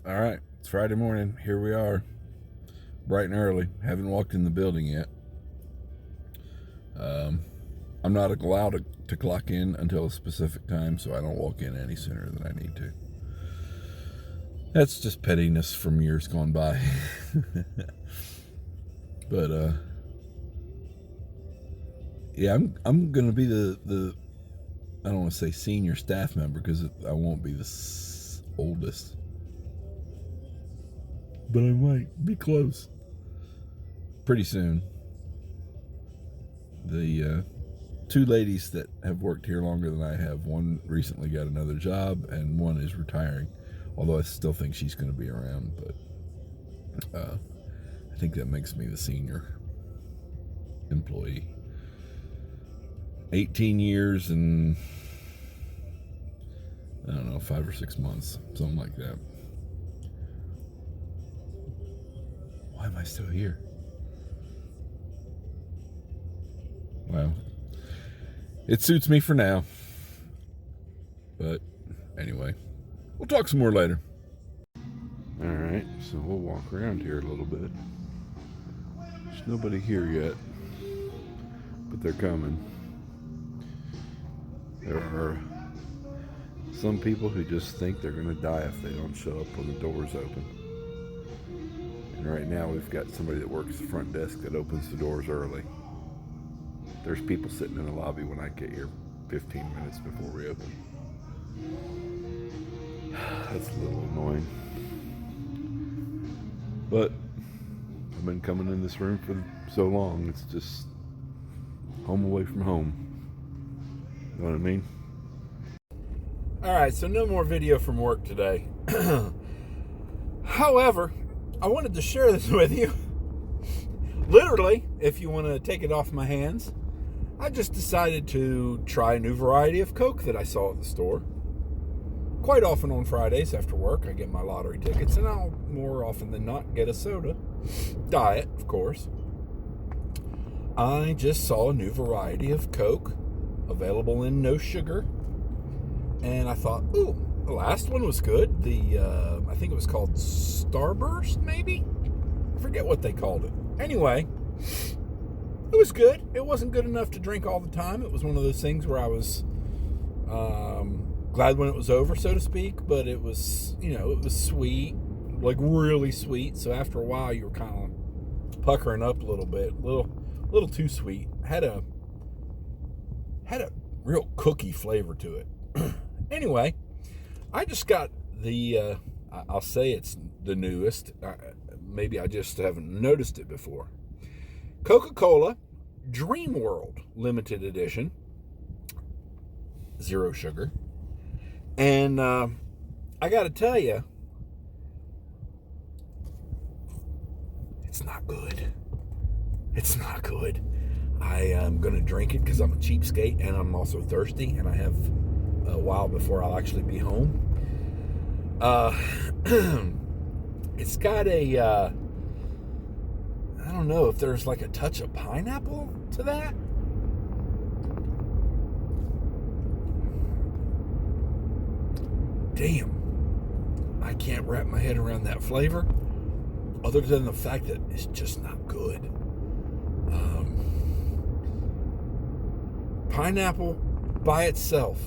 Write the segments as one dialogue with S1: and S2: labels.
S1: All right, it's Friday morning. Here we are, bright and early. Haven't walked in the building yet. I'm not allowed to clock in until a specific time, so I don't walk in any sooner than I need to. That's just pettiness from years gone by. But yeah, I'm gonna be the I don't want to say senior staff member because I won't be the oldest, but I might be close. Pretty soon. The two ladies that have worked here longer than I have, one recently got another job and one is retiring, although I still think she's going to be around, but I think that makes me the senior employee. 18 years and I don't know, 5 or 6 months, something like that. Why am I still here? Well, it suits me for now. But anyway, we'll talk some more later. All right, so we'll walk around here a little bit. There's nobody here yet, but they're coming. There are some people who just think they're going to die if they don't show up when the doors open. And right now we've got somebody that works the front desk that opens the doors early. There's people sitting in the lobby when I get here 15 minutes before we open. That's a little annoying. But I've been coming in this room for so long, it's just home away from home. You know what I mean? Alright, so no more video from work today. However, I wanted to share this with you. Literally, if you want to take it off my hands, I just decided to try a new variety of Coke that I saw at the store. Quite often on Fridays after work, I get my lottery tickets, and I'll more often than not get a soda. Diet, of course. I just saw a new variety of Coke available in no sugar. And I thought, ooh, the last one was good. I think it was called Starburst, maybe? I forget what they called it. Anyway, it was good. It wasn't good enough to drink all the time. It was one of those things where I was glad when it was over, so to speak. But it was, it was sweet, like really sweet. So after a while, you were kind of puckering up a little bit, a little too sweet. Had a real cookie flavor to it. Anyway, I just got the, I'll say it's the newest. Maybe I just haven't noticed it before. Coca-Cola Dream World Limited Edition. 0 sugar. And I got to tell you, it's not good. It's not good. I am going to drink it because I'm a cheapskate and I'm also thirsty and I have a while before I'll actually be home. It's got a, I don't know if there's like a touch of pineapple to that. Damn. I can't wrap my head around that flavor other than the fact that it's just not good. Pineapple by itself.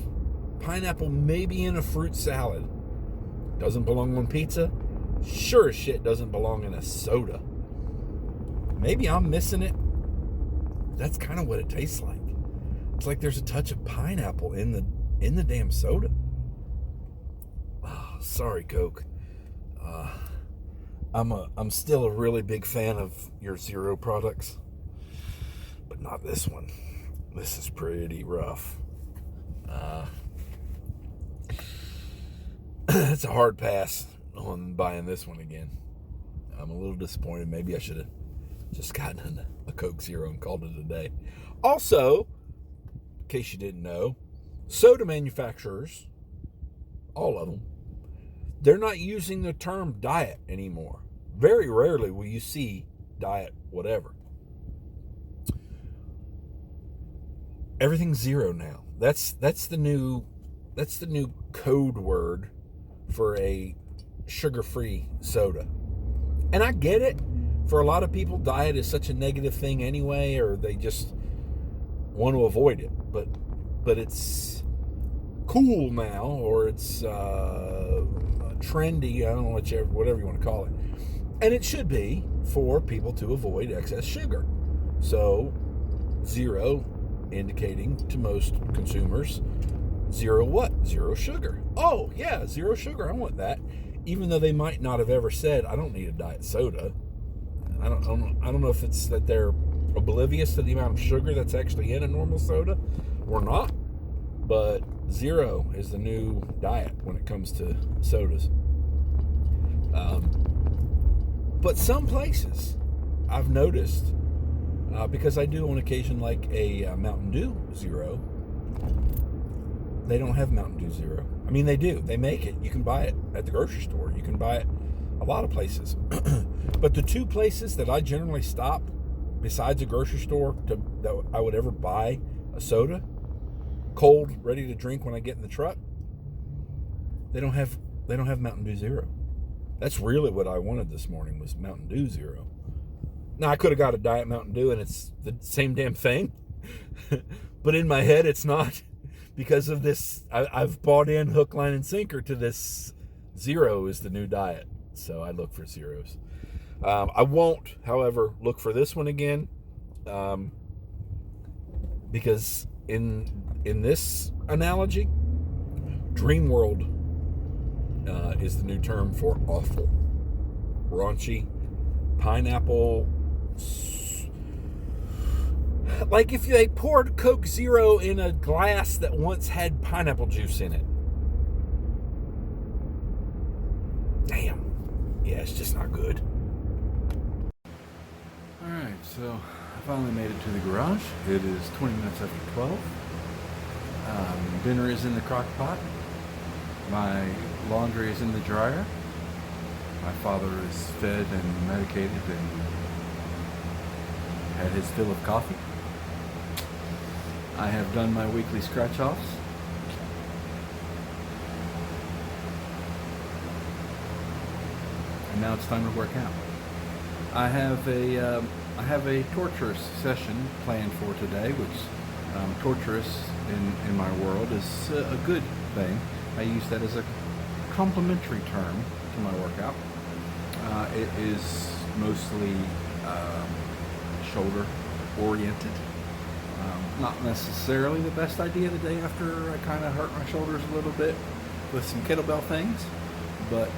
S1: Pineapple maybe in a fruit salad. Doesn't belong on pizza. Sure as shit doesn't belong in a soda. Maybe I'm missing it. That's kind of what it tastes like. It's like there's a touch of pineapple in the damn soda. Oh, sorry, Coke. I'm still a really big fan of your Zero products, but not this one. This is pretty rough. It's a hard pass on buying this one again. I'm a little disappointed. Maybe I should have just gotten a Coke Zero and called it a day. Also, in case you didn't know, soda manufacturers, all of them, they're not using the term diet anymore. Very rarely will you see diet whatever. Everything's zero now. That's the new code word for a sugar-free soda. And I get it. For a lot of people, diet is such a negative thing anyway, or they just want to avoid it. But it's cool now, or it's trendy. I don't know, whatever you want to call it. And it should be for people to avoid excess sugar. So, zero indicating to most consumers, zero what? Zero sugar. Oh, yeah, zero sugar. I want that. Even though they might not have ever said, I don't need a diet soda. I don't know if it's that they're oblivious to the amount of sugar that's actually in a normal soda or not. But zero is the new diet when it comes to sodas. But some places I've noticed, because I do on occasion like a Mountain Dew Zero, they don't have Mountain Dew Zero. I mean, they do. They make it. You can buy it at the grocery store. You can buy it a lot of places. But the two places that I generally stop, besides a grocery store, that I would ever buy a soda, cold, ready to drink when I get in the truck, they don't have Mountain Dew Zero. That's really what I wanted this morning, was Mountain Dew Zero. Now, I could have got a Diet Mountain Dew, and it's the same damn thing. But in my head, it's not. Because of this, I've bought in hook, line, and sinker to this. Zero is the new diet. So I look for zeros. I won't, however, look for this one again. Because in this analogy, Dream World is the new term for awful, raunchy, pineapple. Like if they poured Coke Zero in a glass that once had pineapple juice in it. Damn. Yeah, it's just not good.
S2: Alright, so I finally made it to the garage. It is 20 minutes after 12. Dinner is in the crock pot. My laundry is in the dryer. My father is fed and medicated and had his fill of coffee. I have done my weekly scratch-offs. And now it's time to work out. I have a torturous session planned for today, which torturous in my world is a good thing. I use that as a complimentary term to my workout. It is mostly shoulder oriented. Not necessarily the best idea the day after I kind of hurt my shoulders a little bit with some kettlebell things, but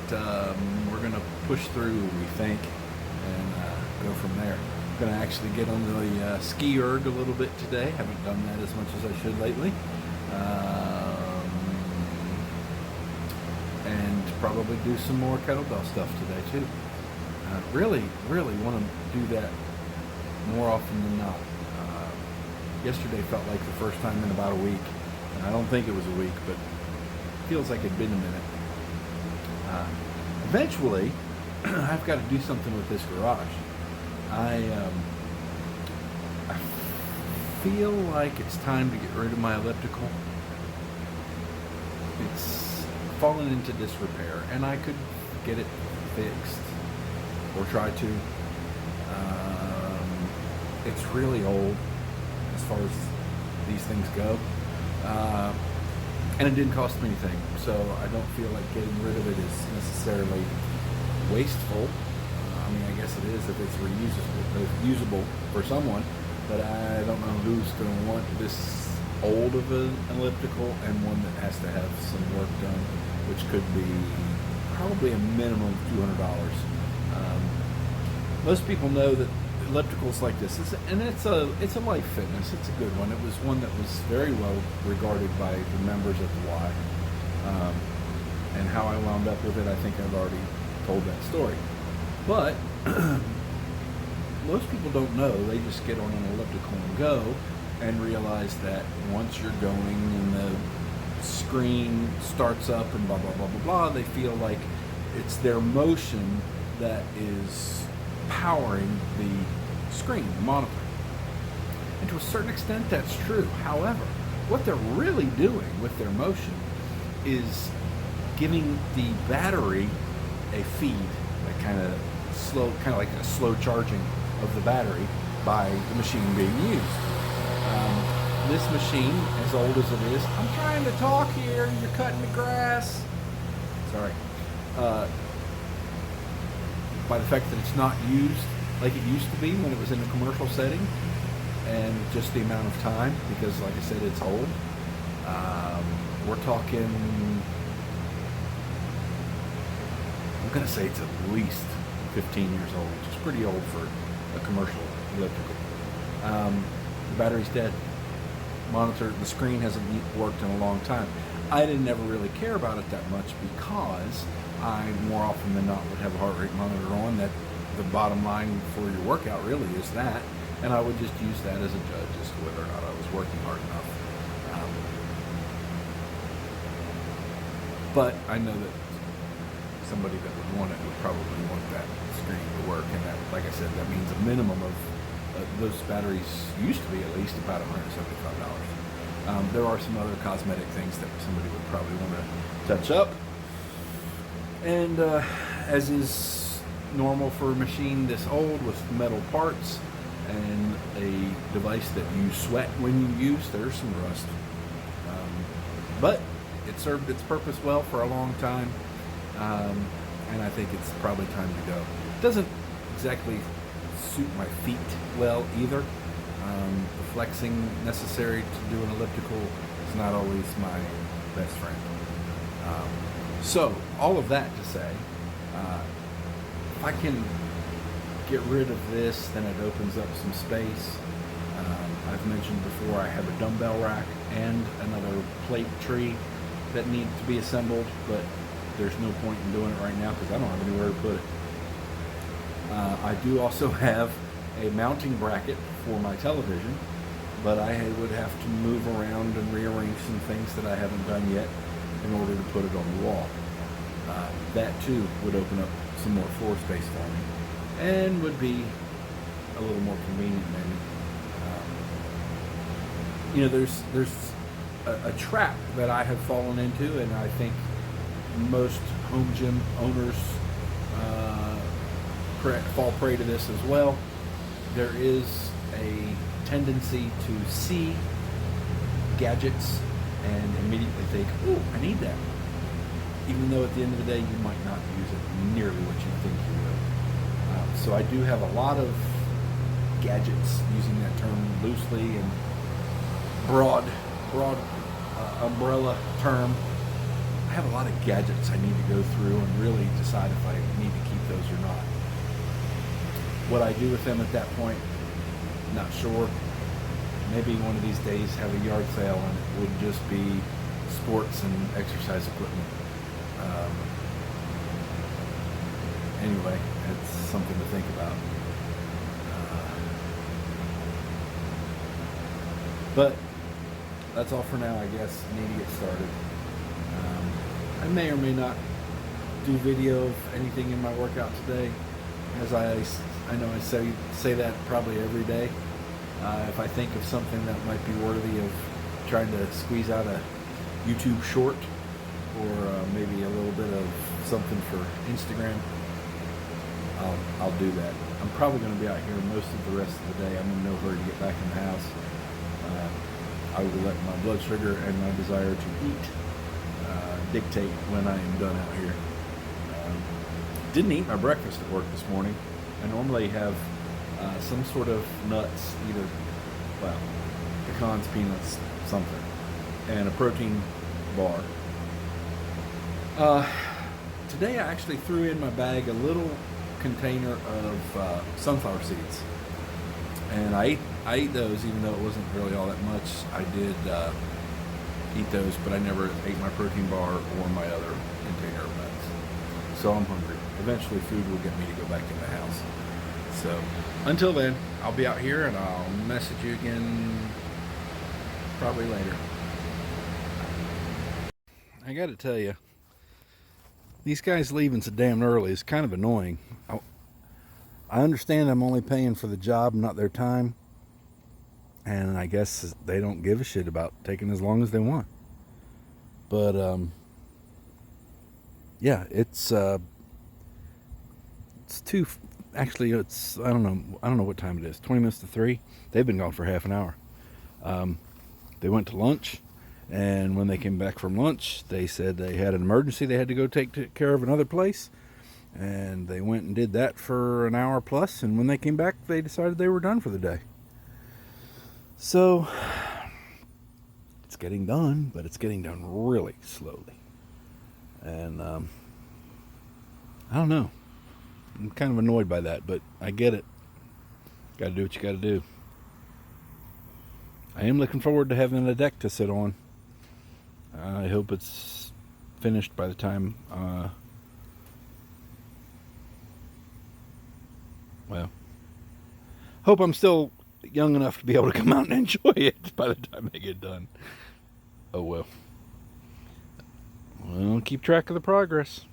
S2: we're going to push through, we think, and go from there. I'm going to actually get on the ski erg a little bit today. Haven't done that as much as I should lately. And probably do some more kettlebell stuff today too. Really want to do that more often than not. Yesterday felt like the first time in about a week. And I don't think it was a week, but it feels like it'd been a minute. Eventually, I've got to do something with this garage. I feel like it's time to get rid of my elliptical. It's fallen into disrepair, and I could get it fixed or try to. It's really old as far as these things go, and it didn't cost me anything, so I don't feel like getting rid of it is necessarily wasteful. I mean, I guess it is if it's usable for someone, but I don't know who's going to want this old of an elliptical and one that has to have some work done, which could be probably a minimum of $200. Most people know that ellipticals like this, it's a Life Fitness. It's a good one. It was one that was very well regarded by the members at the Y. And how I wound up with it, I think I've already told that story. But most people don't know. They just get on an elliptical and go, and realize that once you're going and the screen starts up and blah blah blah blah blah, they feel like it's their motion that is powering the screen, the monitor. And to a certain extent that's true. However, what they're really doing with their motion is giving the battery a feed that kind of like a slow charging of the battery by the machine being used. This machine, as old as it is, I'm trying to talk here, you're cutting the grass. Sorry. By the fact that it's not used like it used to be when it was in a commercial setting, and just the amount of time, because like I said, it's old. We're talking, I'm going to say it's at least 15 years old, which is pretty old for a commercial elliptical. The battery's dead. The screen hasn't worked in a long time. I didn't ever really care about it that much because I more often than not would have a heart rate monitor on. That the bottom line for your workout really is that, and I would just use that as a judge as to whether or not I was working hard enough. But I know that somebody that would want it would probably want that screen to work, and that, like I said, that means a minimum of those batteries used to be at least about $175. There are some other cosmetic things that somebody would probably want to touch up, and as is normal for a machine this old with metal parts and a device that you sweat when you use, there's some rust. But it served its purpose well for a long time, and I think it's probably time to go. It doesn't exactly suit my feet well either. The flexing necessary to do an elliptical is not always my best friend. So all of that to say, if I can get rid of this, then it opens up some space. I've mentioned before I have a dumbbell rack and another plate tree that need to be assembled, but there's no point in doing it right now because I don't have anywhere to put it. I do also have a mounting bracket for my television, but I would have to move around and rearrange some things that I haven't done yet in order to put it on the wall. That too would open up some more floor space for me and would be a little more convenient maybe. There's a trap that I have fallen into, and I think most home gym owners fall prey to this as well. There is a tendency to see gadgets and immediately think, "Oh, I need that," even though at the end of the day you might not use it nearly what you think you will. So I do have a lot of gadgets, using that term loosely and broad umbrella term. I have a lot of gadgets I need to go through and really decide if I need to keep those or not. What I do with them at that point, not sure. Maybe one of these days have a yard sale and it would just be sports and exercise equipment. Anyway, it's something to think about. But that's all for now, I guess. I need to get started. I may or may not do video of anything in my workout today, as I know I say that probably every day. If I think of something that might be worthy of trying to squeeze out a YouTube short, or maybe a little bit of something for Instagram, I'll do that. I'm probably going to be out here most of the rest of the day. I'm in no hurry to get back in the house. I will let my blood sugar and my desire to eat dictate when I am done out here. Didn't eat my breakfast at work this morning. I normally have some sort of nuts, either, pecans, peanuts, something, and a protein bar. Today I actually threw in my bag a little container of sunflower seeds, and I ate those, even though it wasn't really all that much. I did eat those, but I never ate my protein bar or my other container of nuts. So I'm hungry. Eventually food will get me to go back in the house. So until then, I'll be out here and I'll message you again probably later. I got to tell you, these guys leaving so damn early is kind of annoying. I understand I'm only paying for the job, not their time. And I guess they don't give a shit about taking as long as they want. But, yeah, it's Actually, it's I don't know what time it is. 20 minutes to 3. They've been gone for half an hour. They went to lunch, and when they came back from lunch, they said they had an emergency. They had to go take care of another place, and they went and did that for an hour plus. And when they came back, they decided they were done for the day. So it's getting done, but it's getting done really slowly. And I don't know. I'm kind of annoyed by that, but I get it. Got to do what you got to do. I am looking forward to having a deck to sit on. I hope it's finished by the time, hope I'm still young enough to be able to come out and enjoy it by the time I get done. Oh well. Well, keep track of the progress.